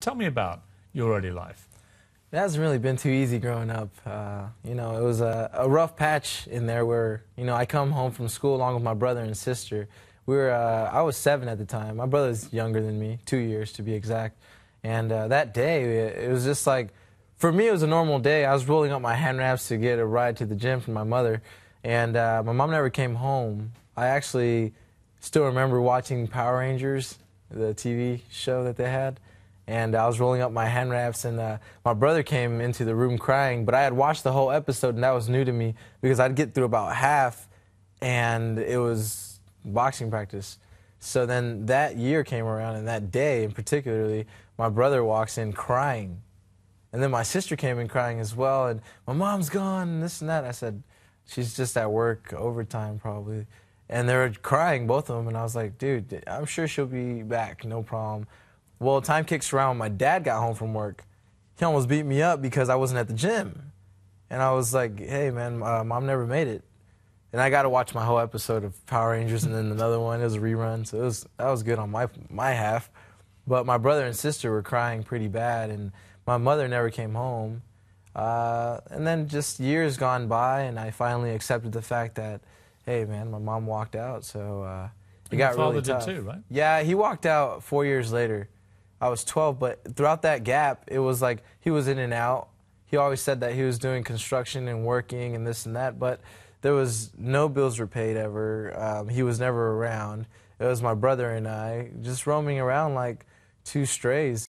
Tell me about your early life. It hasn't really been too easy growing up. You know, it was a rough patch in there where, you know, I come home from school along with my brother and sister. I was 7 at the time. My brother's younger than me, 2 years to be exact. And that day, it was just like, for me, it was a normal day. I was rolling up my hand wraps to get a ride to the gym from my mother. And my mom never came home. I actually still remember watching Power Rangers, the TV show that they had. And I was rolling up my hand wraps, and my brother came into the room crying. But I had watched the whole episode, and that was new to me because I'd get through about half, and it was boxing practice. So then that year came around, and that day in particularly, my brother walks in crying. And then my sister came in crying as well, and my mom's gone, and this and that. I said, she's just at work, overtime probably. And they were crying, both of them, and I was like, dude, I'm sure she'll be back, no problem. Well, time kicks around when my dad got home from work. He almost beat me up because I wasn't at the gym. And I was like, hey, man, Mom never made it. And I got to watch my whole episode of Power Rangers, and then another one. It was a rerun, so that was good on my half. But my brother and sister were crying pretty bad, and my mother never came home. And then just years gone by, and I finally accepted the fact that, hey, man, my mom walked out, so it got really tough. Your father did too, right? Yeah, he walked out 4 years later. I was 12, but throughout that gap, it was like he was in and out. He always said that he was doing construction and working and this and that, but there was no bills were paid ever. He was never around. It was my brother and I just roaming around like two strays.